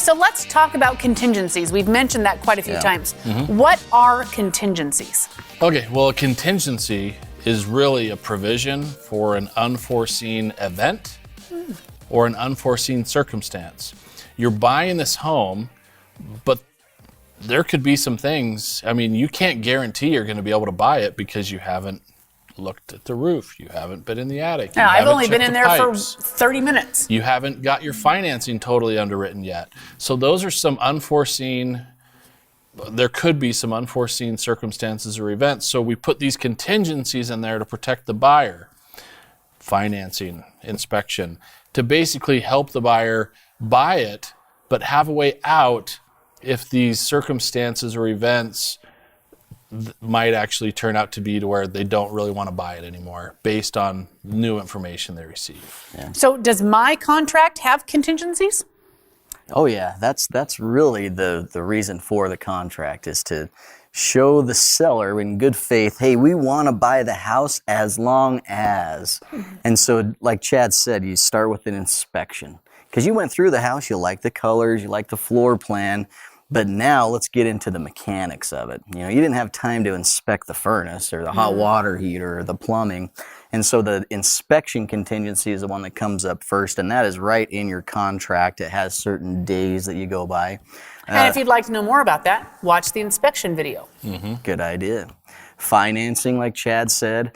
so let's talk about contingencies. We've mentioned that quite a few times. What are contingencies? Okay, well, a contingency is really a provision for an unforeseen event or an unforeseen circumstance. You're buying this home, but there could be some things. I mean, you can't guarantee you're going to be able to buy it because you haven't looked at the roof. You haven't been in the attic. Yeah, I've only been in there for 30 minutes. You haven't got your financing totally underwritten yet. So those are some unforeseen, there could be some unforeseen circumstances or events. So we put these contingencies in there to protect the buyer. Financing, inspection, to basically help the buyer buy it, but have a way out if these circumstances or events might actually turn out to be to where they don't really want to buy it anymore based on new information they receive. Yeah. So does my contract have contingencies? Oh yeah, that's really the reason for the contract, is to show the seller in good faith, hey, we want to buy the house as long as. And so like Chad said, you start with an inspection. Because you went through the house, you like the colors, you like the floor plan, but now let's get into the mechanics of it. You know, you didn't have time to inspect the furnace or the hot water heater or the plumbing. And so the inspection contingency is the one that comes up first, and that is right in your contract. It has certain days that you go by. And if you'd like to know more about that, watch the inspection video. Good idea. Financing, like Chad said,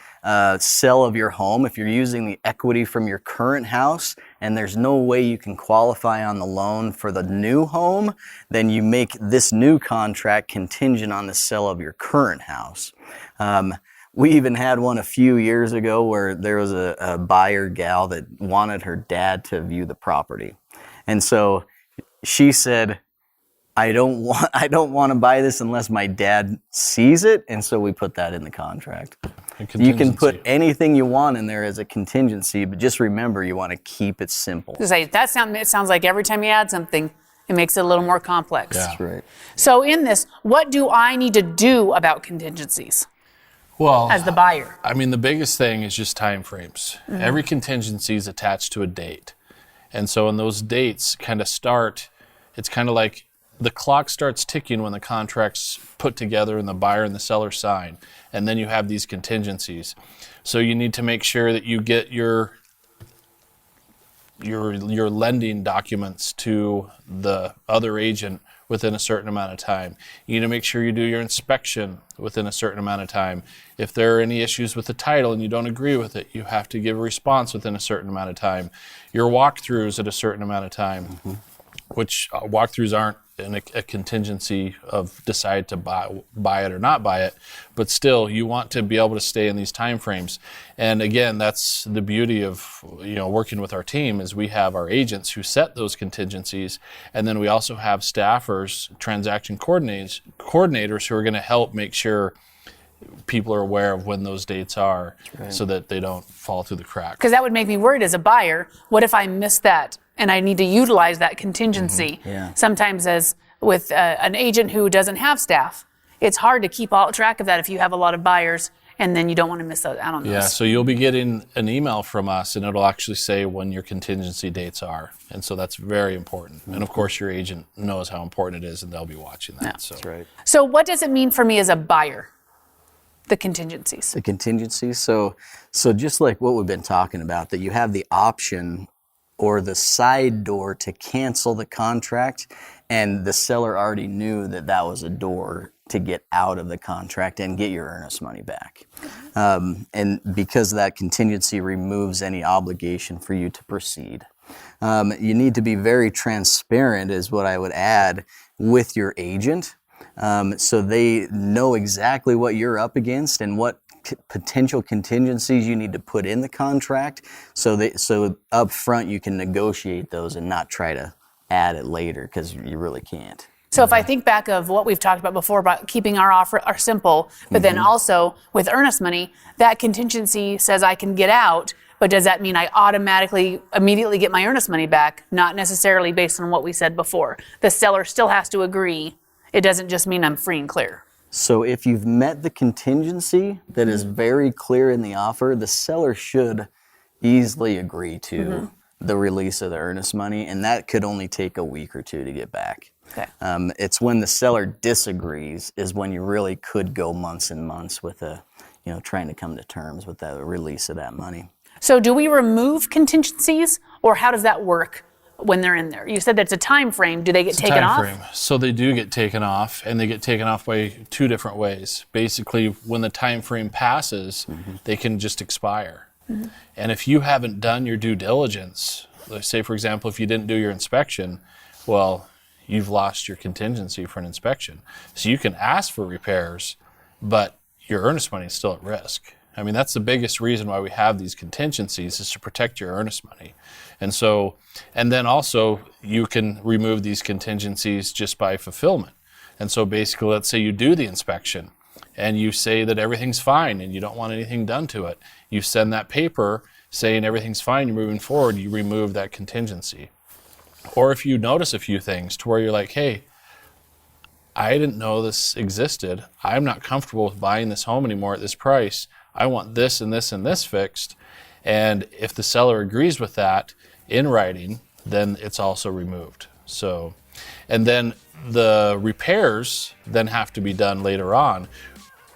sale of your home. If you're using the equity from your current house and there's no way you can qualify on the loan for the new home, then you make this new contract contingent on the sale of your current house. We even had one a few years ago where there was a buyer gal that wanted her dad to view the property. And so she said, I don't want to buy this unless my dad sees it, and so we put that in the contract. You can put anything you want in there as a contingency, but just remember you want to keep it simple. It sounds like every time you add something, it makes it a little more complex. That's right. So in this, what do I need to do about contingencies? Well, as the buyer, I mean, the biggest thing is just timeframes. Every contingency is attached to a date. And so when those dates kind of start, it's kind of like the clock starts ticking when the contract's put together and the buyer and the seller sign. And then you have these contingencies. So you need to make sure that you get your lending documents to the other agent within a certain amount of time. You need to make sure you do your inspection within a certain amount of time. If there are any issues with the title and you don't agree with it, you have to give a response within a certain amount of time. Your walkthroughs at a certain amount of time, which walkthroughs aren't a contingency of decide to buy it or not buy it, but still you want to be able to stay in these time frames. And again, that's the beauty of working with our team, is we have our agents who set those contingencies, and then we also have staffers, transaction coordinators who are going to help make sure people are aware of when those dates are, so that they don't fall through the cracks. Because that would make me worried as a buyer. What if I miss that and I need to utilize that contingency? Sometimes, as with an agent who doesn't have staff, it's hard to keep all track of that if you have a lot of buyers, and then you don't want to miss out on those. Yeah, so you'll be getting an email from us, and it'll actually say when your contingency dates are. And so that's very important. And of course, your agent knows how important it is, and they'll be watching that. Yeah. So. That's right. So what does it mean for me as a buyer? The contingencies. The contingencies. So just like what we've been talking about, that you have the option or the side door to cancel the contract, and the seller already knew that was a door to get out of the contract and get your earnest money back. And because that contingency removes any obligation for you to proceed. You need to be very transparent, is what I would add, with your agent. So they know exactly what you're up against and what potential contingencies you need to put in the contract. So up front you can negotiate those and not try to add it later, because you really can't. So if I think back of what we've talked about before about keeping our offer simple, but then also with earnest money, that contingency says I can get out, but does that mean I automatically immediately get my earnest money back? Not necessarily, based on what we said before. The seller still has to agree. It doesn't just mean I'm free and clear. So if you've met the contingency that is very clear in the offer, the seller should easily agree to the release of the earnest money, and that could only take a week or two to get back. Okay. It's when the seller disagrees is when you really could go months and months with trying to come to terms with the release of that money. So do we remove contingencies, or how does that work when they're in there? You said that's a time frame. Do they get taken off? So they do get taken off, and they get taken off by two different ways. Basically, when the time frame passes, they can just expire. And if you haven't done your due diligence, let's say, for example, if you didn't do your inspection, well, you've lost your contingency for an inspection. So you can ask for repairs, but your earnest money is still at risk. I mean, that's the biggest reason why we have these contingencies, is to protect your earnest money. And then also you can remove these contingencies just by fulfillment. And so basically, let's say you do the inspection and you say that everything's fine and you don't want anything done to it. You send that paper saying everything's fine, you're moving forward, you remove that contingency. Or if you notice a few things to where you're like, hey, I didn't know this existed. I'm not comfortable with buying this home anymore at this price. I want this and this and this fixed. And if the seller agrees with that in writing, then it's also removed. So, and then the repairs then have to be done later on.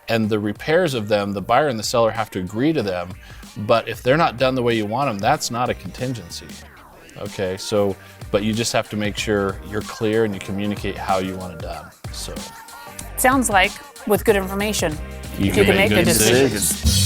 And the repairs of them, the buyer and the seller have to agree to them. But if they're not done the way you want them, that's not a contingency. Okay, so, but you just have to make sure you're clear and you communicate how you want it done. So, Sounds like with good information, you can make good decisions.